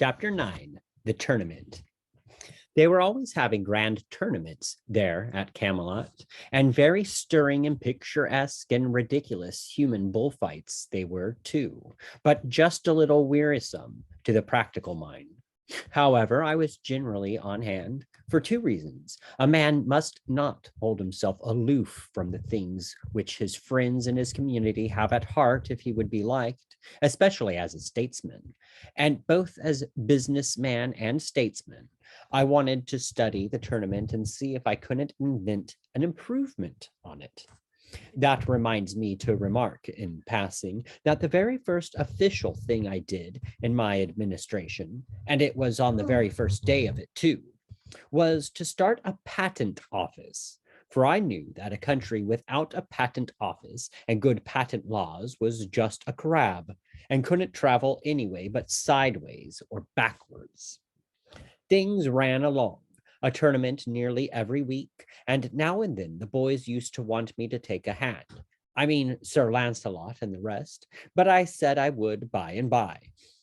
Chapter 9, The Tournament. They were always having grand tournaments there at Camelot, and very stirring and picturesque and ridiculous human bullfights they were too, but just a little wearisome to the practical mind. However, I was generally on hand for two reasons. A man must not hold himself aloof from the things which his friends and his community have at heart if he would be liked, especially as a statesman. And both as businessman and statesman, I wanted to study the tournament and see if I couldn't invent an improvement on it. That reminds me to remark in passing that the very first official thing I did in my administration, and it was on the very first day of it too, was to start a patent office. For I knew that a country without a patent office and good patent laws was just a crab and couldn't travel anyway but sideways or backwards. Things ran along, a tournament nearly every week, and now and then the boys used to want me to take a hand. I mean, Sir Lancelot and the rest, but I said I would by and by.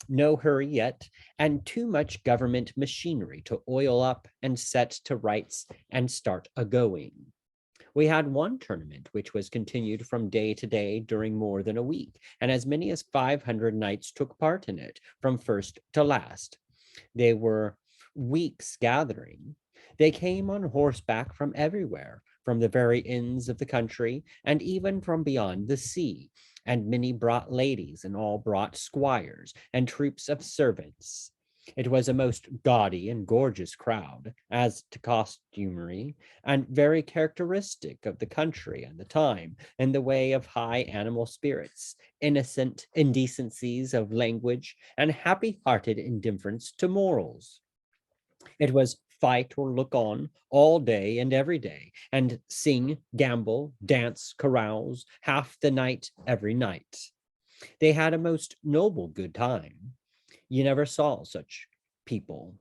No hurry yet, and too much government machinery to oil up and set to rights and start a-going. We had one tournament which was continued from day to day during more than a week, and as many as 500 knights took part in it from first to last. They were weeks gathering. They came on horseback from everywhere, from the very ends of the country, and even from beyond the sea. And many brought ladies, and all brought squires, and troops of servants. It was a most gaudy and gorgeous crowd, as to costumery, and very characteristic of the country and the time, in the way of high animal spirits, innocent indecencies of language, and happy-hearted indifference to morals. It was fight or look on all day and every day, and sing, gamble, dance, carouse, half the night every night. They had a most noble good time. You never saw such people.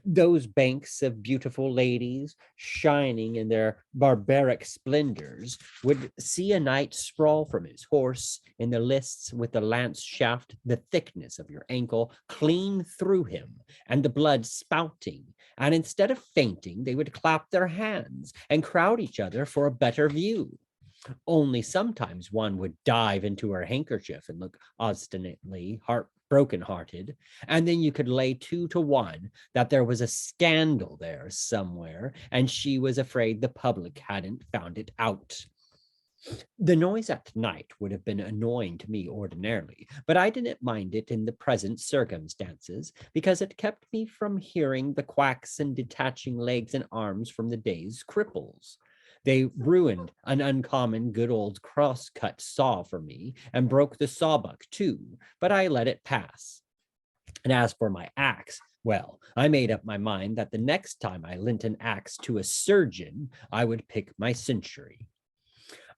Those banks of beautiful ladies, shining in their barbaric splendors, would see a knight sprawl from his horse in the lists with the lance shaft the thickness of your ankle clean through him, and the blood spouting. And instead of fainting, they would clap their hands and crowd each other for a better view. Only sometimes one would dive into her handkerchief and look obstinately broken-hearted, and then you could lay 2 to 1 that there was a scandal there somewhere, and she was afraid the public hadn't found it out. The noise at night would have been annoying to me ordinarily, but I didn't mind it in the present circumstances, because it kept me from hearing the quacks and detaching legs and arms from the day's cripples. They ruined an uncommon good old cross-cut saw for me and broke the sawbuck too, but I let it pass. And as for my axe, well, I made up my mind that the next time I lent an axe to a surgeon, I would pick my century.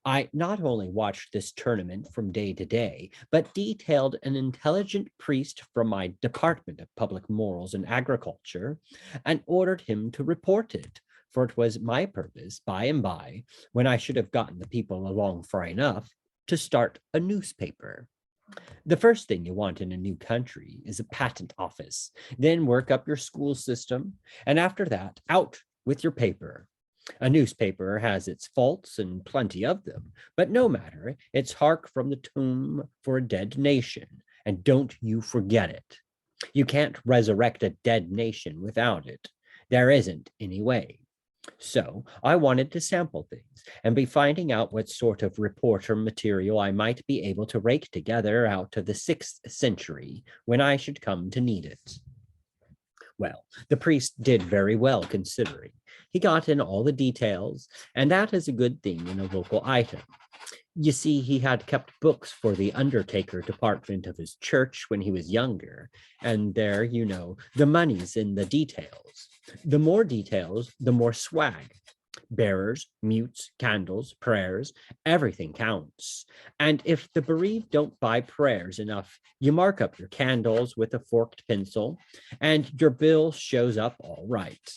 I not only watched this tournament from day to day, but detailed an intelligent priest from my Department of Public Morals and Agriculture and ordered him to report it, for it was my purpose by and by, when I should have gotten the people along far enough, to start a newspaper. The first thing you want in a new country is a patent office, then work up your school system, and after that, out with your paper. A newspaper has its faults and plenty of them, but no matter, it's hark from the tomb for a dead nation, and don't you forget it. You can't resurrect a dead nation without it. There isn't any way. So I wanted to sample things and be finding out what sort of reporter material I might be able to rake together out of the 6th century when I should come to need it. Well, the priest did very well considering. He got in all the details, and that is a good thing in a local item. You see, he had kept books for the undertaker department of his church when he was younger, and there, you know, the money's in the details. The more details, the more swag. Bearers, mutes, candles, prayers, everything counts. And if the bereaved don't buy prayers enough, you mark up your candles with a forked pencil, and your bill shows up all right.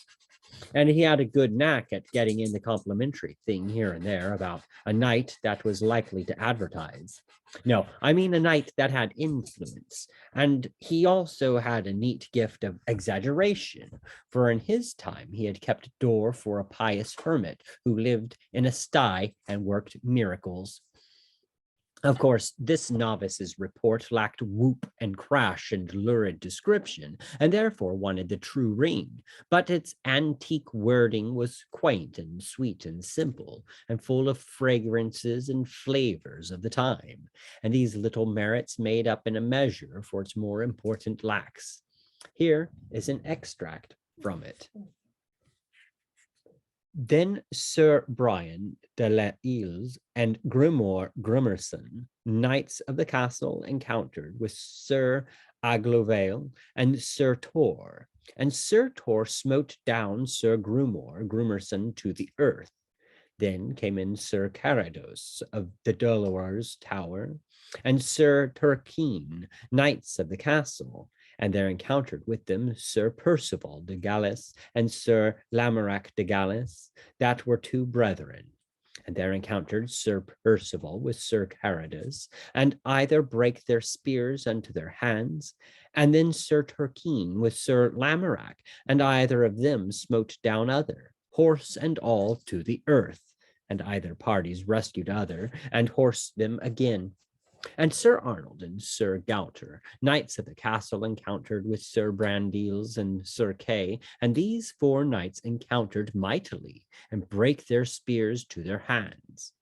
And he had a good knack at getting in the complimentary thing here and there about a knight that was likely to advertise. No, I mean a knight that had influence. And he also had a neat gift of exaggeration, for in his time he had kept door for a pious hermit who lived in a sty and worked miracles. Of course, this novice's report lacked whoop and crash and lurid description, and therefore wanted the true ring. But its antique wording was quaint and sweet and simple, and full of fragrances and flavors of the time. And these little merits made up in a measure for its more important lacks. Here is an extract from it. Then Sir Brian de la Isles and Grimoire Grimerson, knights of the castle, encountered with Sir Aglovale and Sir Tor, and Sir Tor smote down Sir Grimoire Grimerson to the earth. Then came in Sir Carados of the Delaware's Tower, and Sir Turquine, knights of the castle, and there encountered with them Sir Percival de Gallis and Sir Lamorac de Gallis, that were two brethren. And there encountered Sir Percival with Sir Carados, and either brake their spears unto their hands, and then Sir Turquine with Sir Lamorac, and either of them smote down other, horse and all, to the earth, and either parties rescued other, and horsed them again. And Sir Arnold and Sir Gouter, knights of the castle, encountered with Sir Brandiles and Sir Kay, and these four knights encountered mightily, and brake their spears to their hands.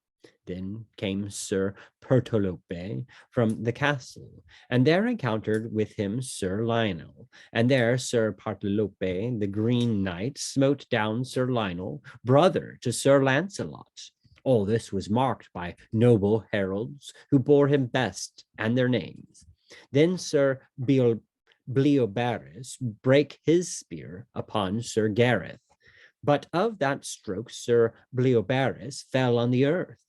Then came Sir Pertolope from the castle, and there encountered with him Sir Lionel, and there Sir Pertolope, the Green Knight, smote down Sir Lionel, brother to Sir Lancelot. All this was marked by noble heralds who bore him best and their names. Then Sir Bleobaris brake his spear upon Sir Gareth, but of that stroke Sir Bleobaris fell on the earth.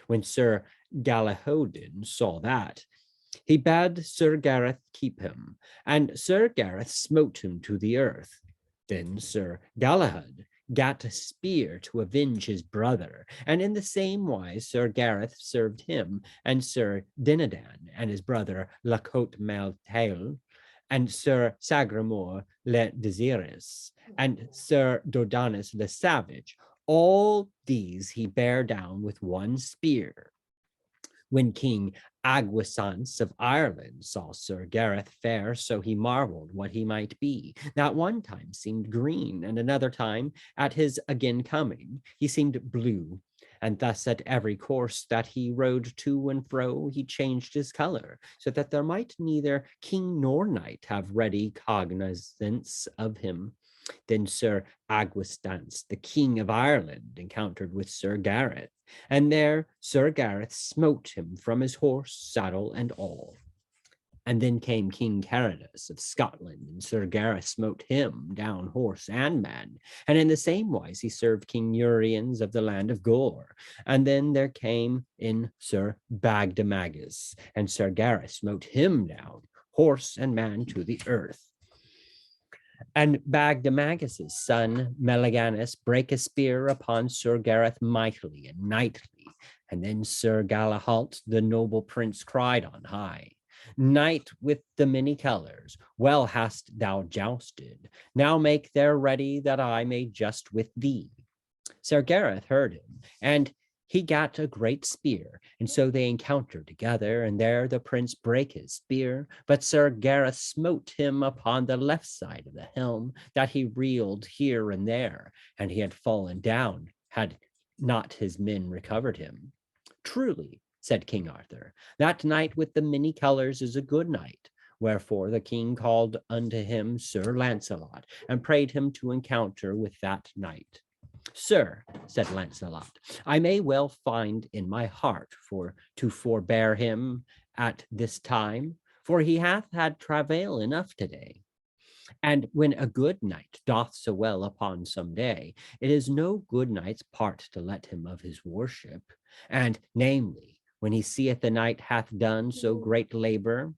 When Sir Galihodin saw that, he bade Sir Gareth keep him, and Sir Gareth smote him to the earth. Then Sir Galahad gat a spear to avenge his brother, and in the same wise Sir Gareth served him, and Sir Dinadan and his brother La Cote Maltail, and Sir Sagramore le Desirous, and Sir Dordanus le Savage. All these he bare down with one spear. When King Aguisance of Ireland saw Sir Gareth fare, so he marveled what he might be. That one time seemed green, and another time, at his again coming, he seemed blue. And thus at every course that he rode to and fro, he changed his color, so that there might neither king nor knight have ready cognizance of him. Then Sir Aguistance, the King of Ireland, encountered with Sir Gareth, and there Sir Gareth smote him from his horse, saddle, and all. And then came King Carados of Scotland, and Sir Gareth smote him down horse and man. And in the same wise he served King Uriens of the land of Gore. And then there came in Sir Bagdemagus, and Sir Gareth smote him down, horse and man, to the earth. And Bagdemagus' son Meliganus brake a spear upon Sir Gareth mightily and knightly. And then Sir Galahalt, the noble prince, cried on high, Knight with the many colors, well hast thou jousted. Now make there ready that I may just with thee. Sir Gareth heard him, and he gat a great spear, and so they encountered together, and there the prince brake his spear, but Sir Gareth smote him upon the left side of the helm, that he reeled here and there, and he had fallen down, had not his men recovered him. Truly, said King Arthur, that knight with the many colors is a good knight. Wherefore the king called unto him Sir Lancelot, and prayed him to encounter with that knight. Sir, said Lancelot, I may well find in my heart to forbear him at this time, for he hath had travail enough today. And when a good knight doth so well upon some day, it is no good knight's part to let him of his worship, and namely, when he seeth the knight hath done so great labor,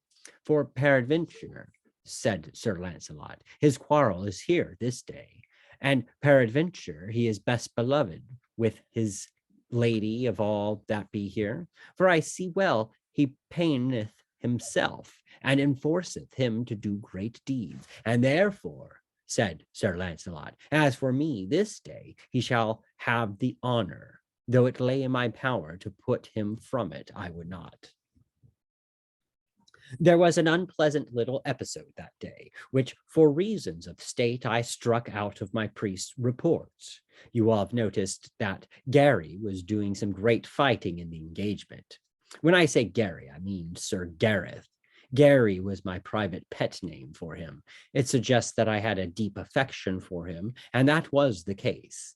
for peradventure, said Sir Lancelot, his quarrel is here this day, and peradventure he is best beloved with his lady of all that be here. For I see well he paineth himself and enforceth him to do great deeds. And therefore, said Sir Launcelot, as for me this day, he shall have the honor. Though it lay in my power to put him from it, I would not. There was an unpleasant little episode that day, which, for reasons of state, I struck out of my priest's reports. You all have noticed that Gary was doing some great fighting in the engagement. When I say Gary, I mean Sir Gareth. Gary was my private pet name for him. It suggests that I had a deep affection for him, and that was the case.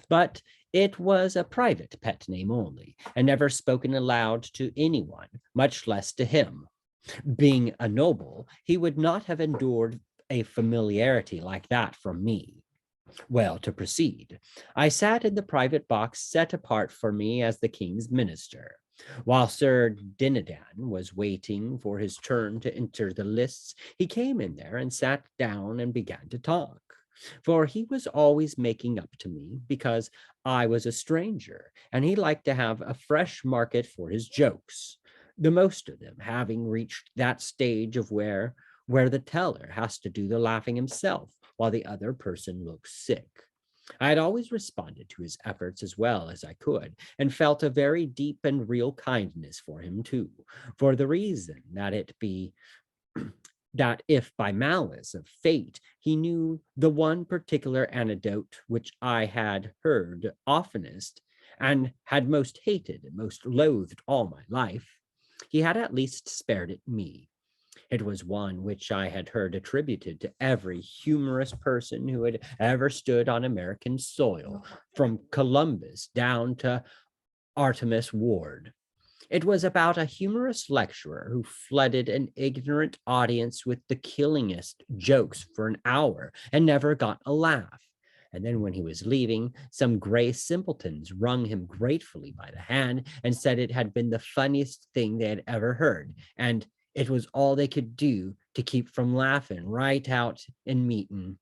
But it was a private pet name only, and never spoken aloud to anyone, much less to him. Being a noble, he would not have endured a familiarity like that from me. Well, to proceed, I sat in the private box set apart for me as the king's minister. While Sir Dinadan was waiting for his turn to enter the lists, he came in there and sat down and began to talk. For he was always making up to me because I was a stranger, and he liked to have a fresh market for his jokes, the most of them having reached that stage of where the teller has to do the laughing himself while the other person looks sick. I had always responded to his efforts as well as I could, and felt a very deep and real kindness for him too, for the reason that it be that if by malice of fate he knew the one particular anecdote which I had heard oftenest, and had most hated and most loathed all my life, he had at least spared it me. It was one which I had heard attributed to every humorous person who had ever stood on American soil, from Columbus down to Artemus Ward. It was about a humorous lecturer who flooded an ignorant audience with the killingest jokes for an hour and never got a laugh. And then when he was leaving, some gray simpletons wrung him gratefully by the hand and said it had been the funniest thing they had ever heard, and it was all they could do to keep from laughing right out in meeting.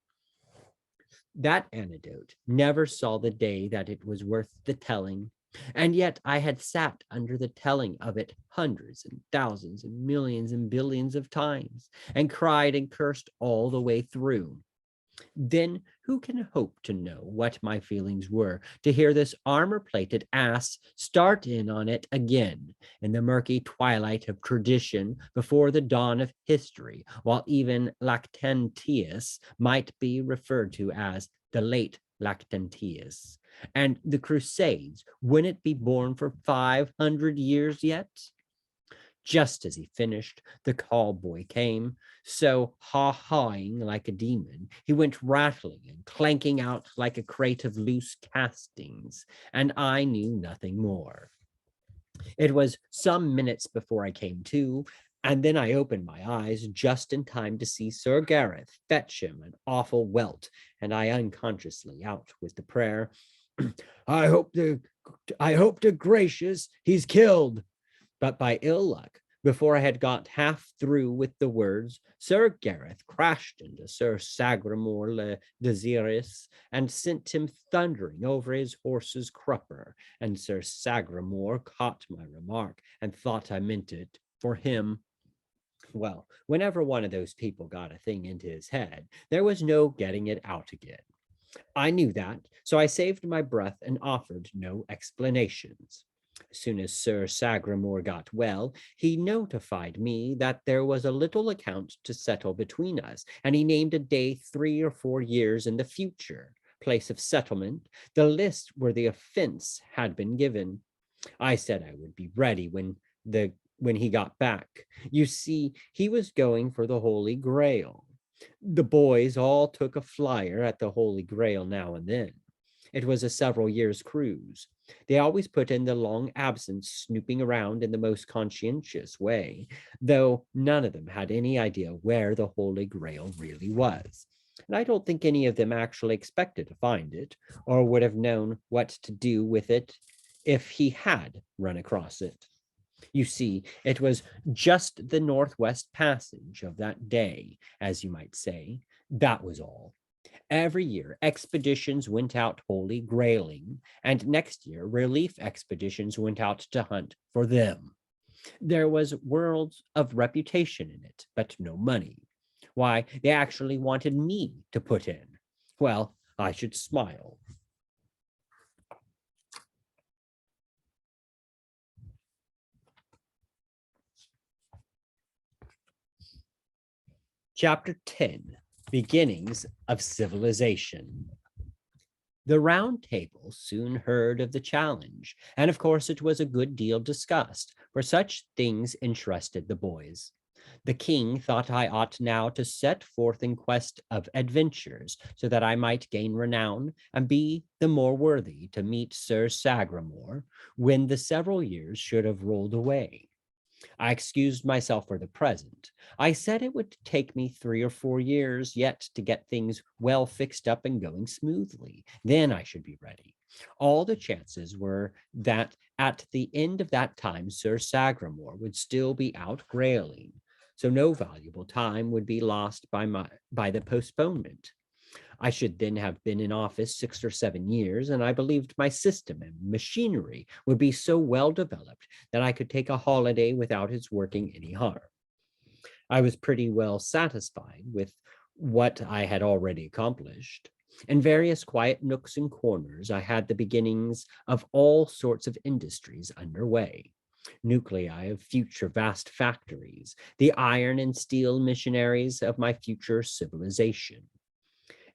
That anecdote never saw the day that it was worth the telling, and yet I had sat under the telling of it hundreds and thousands and millions and billions of times, and cried and cursed all the way through. Then who can hope to know what my feelings were to hear this armor-plated ass start in on it again in the murky twilight of tradition before the dawn of history, while even Lactantius might be referred to as the late Lactantius, and the Crusades wouldn't be born for 500 years yet? Just as he finished, the call boy came, so haw-hawing like a demon, he went rattling and clanking out like a crate of loose castings, and I knew nothing more. It was some minutes before I came to, and then I opened my eyes just in time to see Sir Gareth fetch him an awful welt, and I unconsciously out with the prayer, I hope to gracious he's killed. But by ill luck, before I had got half through with the words, Sir Gareth crashed into Sir Sagramore le Desirous and sent him thundering over his horse's crupper, and Sir Sagramore caught my remark and thought I meant it for him. Well, whenever one of those people got a thing into his head, there was no getting it out again. I knew that, so I saved my breath and offered no explanations. As soon as Sir Sagramore got well, he notified me that there was a little account to settle between us, and he named a day 3 or 4 years in the future, place of settlement, the list where the offense had been given. I said I would be ready when he got back. You see, he was going for the Holy Grail. The boys all took a flyer at the Holy Grail now and then. It was a several years' cruise. They always put in the long absence snooping around in the most conscientious way, though none of them had any idea where the Holy Grail really was. And I don't think any of them actually expected to find it, or would have known what to do with it if he had run across it. You see, it was just the Northwest Passage of that day, as you might say. That was all. Every year, expeditions went out holy grailing, and next year, relief expeditions went out to hunt for them. There was worlds of reputation in it, but no money. Why, they actually wanted me to put in. Well, I should smile. Chapter 10, Beginnings of Civilization. The Round Table soon heard of the challenge, and of course it was a good deal discussed, for such things interested the boys. The king thought I ought now to set forth in quest of adventures, so that I might gain renown and be the more worthy to meet Sir Sagramore when the several years should have rolled away. I excused myself for the present. I said it would take me 3 or 4 years yet to get things well fixed up and going smoothly. Then I should be ready. All the chances were that at the end of that time, Sir Sagramore would still be out grailing, so no valuable time would be lost by the postponement. I should then have been in office 6 or 7 years, and I believed my system and machinery would be so well developed that I could take a holiday without its working any harm. I was pretty well satisfied with what I had already accomplished. In various quiet nooks and corners, I had the beginnings of all sorts of industries underway. Nuclei of future vast factories, the iron and steel missionaries of my future civilization.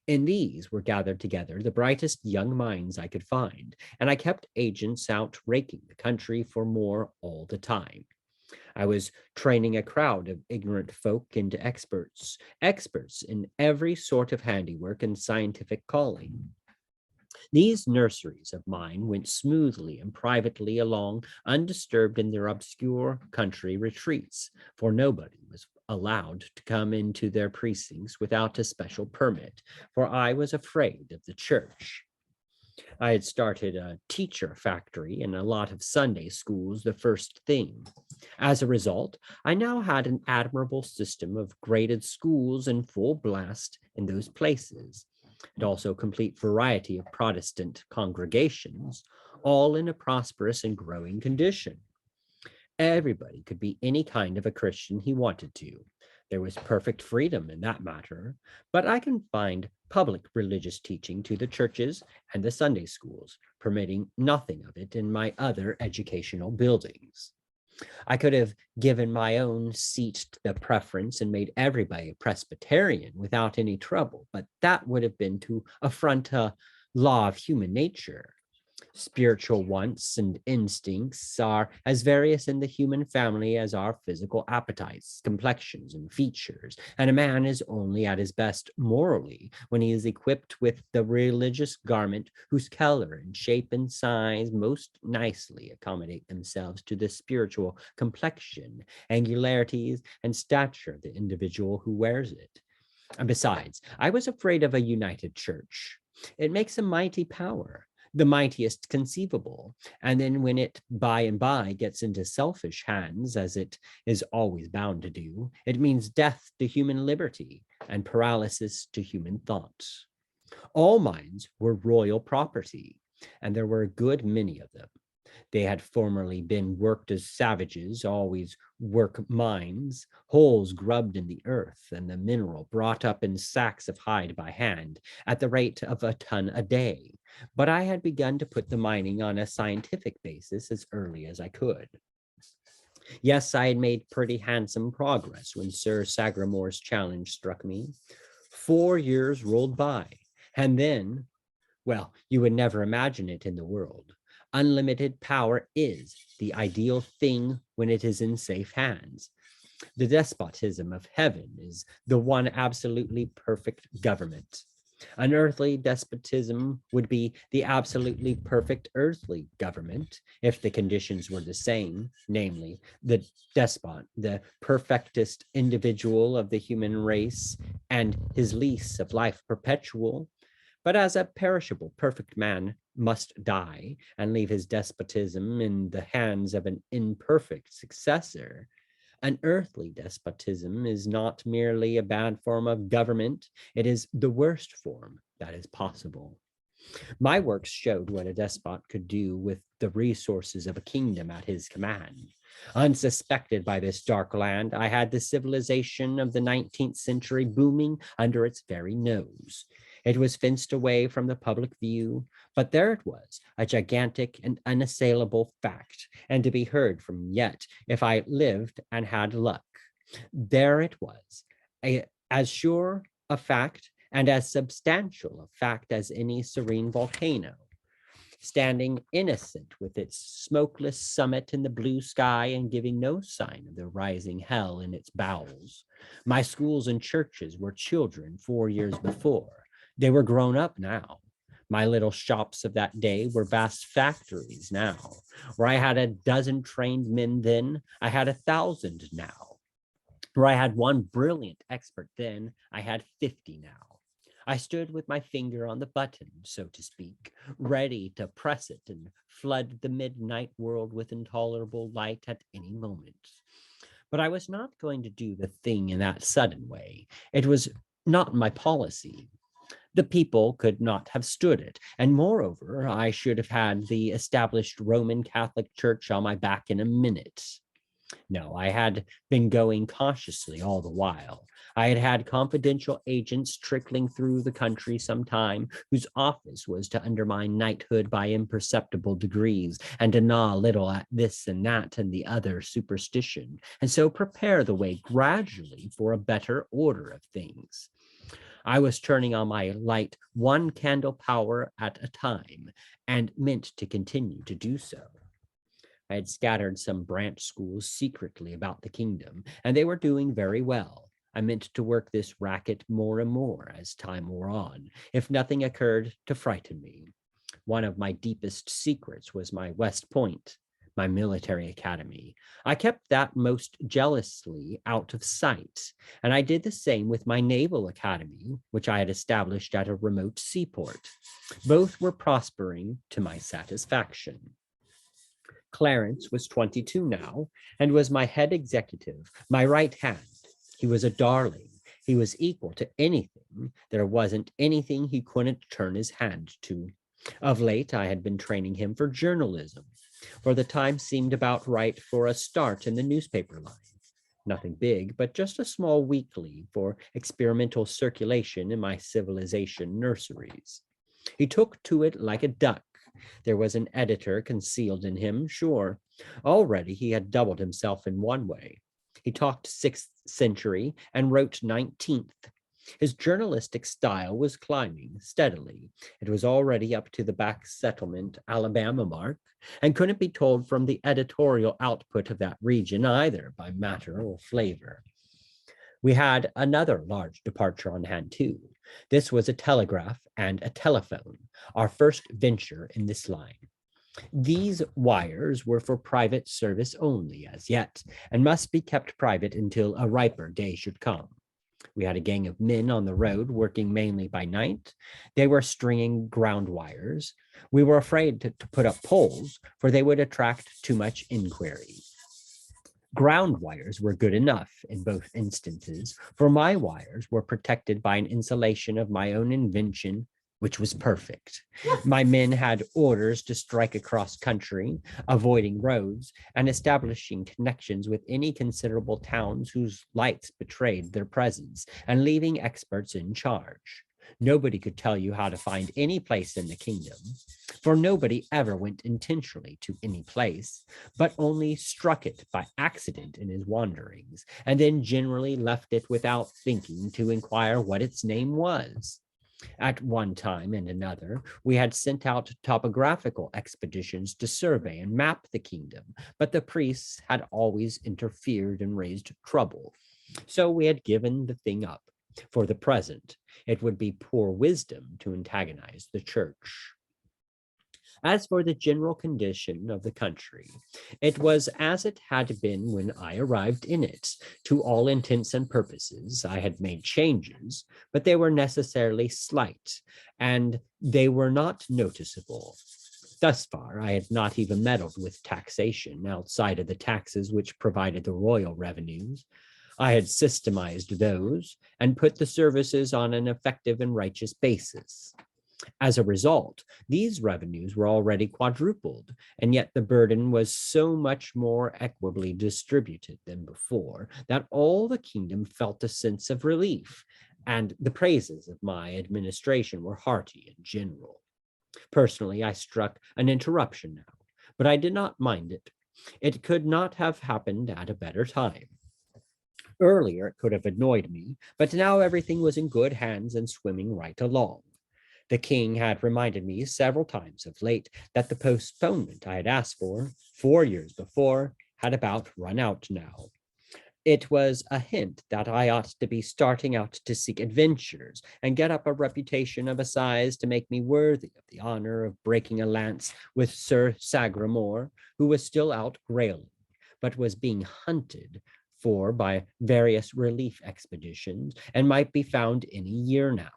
In these were gathered together the brightest young minds I could find, and I kept agents out raking the country for more all the time. I was training a crowd of ignorant folk into experts, experts in every sort of handiwork and scientific calling. These nurseries of mine went smoothly and privately along, undisturbed in their obscure country retreats, for nobody was allowed to come into their precincts without a special permit, for I was afraid of the church. I had started a teacher factory and a lot of Sunday schools the first thing. As a result, I now had an admirable system of graded schools in full blast in those places, and also a complete variety of Protestant congregations, all in a prosperous and growing condition. Everybody could be any kind of a Christian he wanted to. There was perfect freedom in that matter, but I confined public religious teaching to the churches and the Sunday schools, permitting nothing of it in my other educational buildings. I could have given my own seat the preference and made everybody a Presbyterian without any trouble, but that would have been to affront a law of human nature. Spiritual wants and instincts are as various in the human family as are physical appetites, complexions, and features, and a man is only at his best morally when he is equipped with the religious garment whose color and shape and size most nicely accommodate themselves to the spiritual complexion, angularities, and stature of the individual who wears it. And besides, I was afraid of a united church. It makes a mighty power, the mightiest conceivable. And then when it by and by gets into selfish hands, as it is always bound to do, it means death to human liberty and paralysis to human thoughts. All mines were royal property, and there were a good many of them. They had formerly been worked as savages, always work mines, holes grubbed in the earth, and the mineral brought up in sacks of hide by hand at the rate of a ton a day. But I had begun to put the mining on a scientific basis as early as I could. Yes, I had made pretty handsome progress when Sir Sagramore's challenge struck me. 4 years rolled by, and then, well, you would never imagine it in the world. Unlimited power is the ideal thing when it is in safe hands. The despotism of heaven is the one absolutely perfect government. An earthly despotism would be the absolutely perfect earthly government if the conditions were the same, namely, the despot, the perfectest individual of the human race, and his lease of life perpetual. But as a perishable, perfect man must die and leave his despotism in the hands of an imperfect successor, An earthly despotism is not merely a bad form of government, it is the worst form that is possible. My works showed what a despot could do with the resources of a kingdom at his command. Unsuspected by this dark land, I had the civilization of the 19th century booming under its very nose. It was fenced away from the public view, but there it was, a gigantic and unassailable fact, and to be heard from yet if I lived and had luck. There it was, as sure a fact and as substantial a fact as any serene volcano, standing innocent with its smokeless summit in the blue sky and giving no sign of the rising hell in its bowels. My schools and churches were children 4 years before. They were grown up now. My little shops of that day were vast factories now. Where I had a dozen trained men then, I had 1,000 now. Where I had one brilliant expert then, I had 50 now. I stood with my finger on the button, so to speak, ready to press it and flood the midnight world with intolerable light at any moment. But I was not going to do the thing in that sudden way. It was not my policy. The people could not have stood it, and moreover, I should have had the established Roman Catholic Church on my back in a minute. No, I had been going cautiously all the while. I had had confidential agents trickling through the country some time, whose office was to undermine knighthood by imperceptible degrees, and to gnaw a little at this and that and the other superstition, and so prepare the way gradually for a better order of things. I was turning on my light one candle power at a time, and meant to continue to do so. I had scattered some branch schools secretly about the kingdom, and they were doing very well. I meant to work this racket more and more as time wore on, if nothing occurred to frighten me. One of my deepest secrets was my West Point, my military academy. I kept that most jealously out of sight, and I did the same with my naval academy, which I had established at a remote seaport. Both were prospering to my satisfaction. Clarence was 22 now and was my head executive, my right hand. He was a darling. He was equal to anything. There wasn't anything he couldn't turn his hand to. Of late, I had been training him for journalism, for the time seemed about right for a start in the newspaper line. Nothing big, but just a small weekly for experimental circulation in my civilization nurseries. He took to it like a duck. There was an editor concealed in him, sure. Already he had doubled himself in one way. He talked 6th century and wrote 19th. His journalistic style was climbing steadily. It was already up to the back settlement Alabama mark, and couldn't be told from the editorial output of that region either by matter or flavor. We had another large departure on hand too. This was a telegraph and a telephone, our first venture in this line. These wires were for private service only as yet, and must be kept private until a riper day should come. We had a gang of men on the road working mainly by night. They were stringing ground wires. We were afraid to put up poles, for they would attract too much inquiry. Ground wires were good enough in both instances, for my wires were protected by an insulation of my own invention, which was perfect. My men had orders to strike across country, avoiding roads, and establishing connections with any considerable towns whose lights betrayed their presence, and leaving experts in charge. Nobody could tell you how to find any place in the kingdom, for nobody ever went intentionally to any place, but only struck it by accident in his wanderings, and then generally left it without thinking to inquire what its name was. At one time and another, we had sent out topographical expeditions to survey and map the kingdom, but the priests had always interfered and raised trouble. So we had given the thing up. For the present, it would be poor wisdom to antagonize the church. As for the general condition of the country, it was as it had been when I arrived in it. To all intents and purposes, I had made changes, but they were necessarily slight, and they were not noticeable. Thus far, I had not even meddled with taxation outside of the taxes which provided the royal revenues. I had systemized those and put the services on an effective and righteous basis. As a result, these revenues were already quadrupled, and yet the burden was so much more equitably distributed than before that all the kingdom felt a sense of relief, and the praises of my administration were hearty and general. Personally, I struck an interruption now, but I did not mind it. It could not have happened at a better time. Earlier, it could have annoyed me, but now everything was in good hands and swimming right along. The king had reminded me several times of late that the postponement I had asked for 4 years before had about run out now. It was a hint that I ought to be starting out to seek adventures and get up a reputation of a size to make me worthy of the honor of breaking a lance with Sir Sagramore, who was still out grailing, but was being hunted for by various relief expeditions and might be found any year now.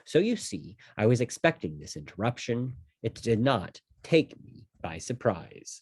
So you see, I was expecting this interruption. It did not take me by surprise.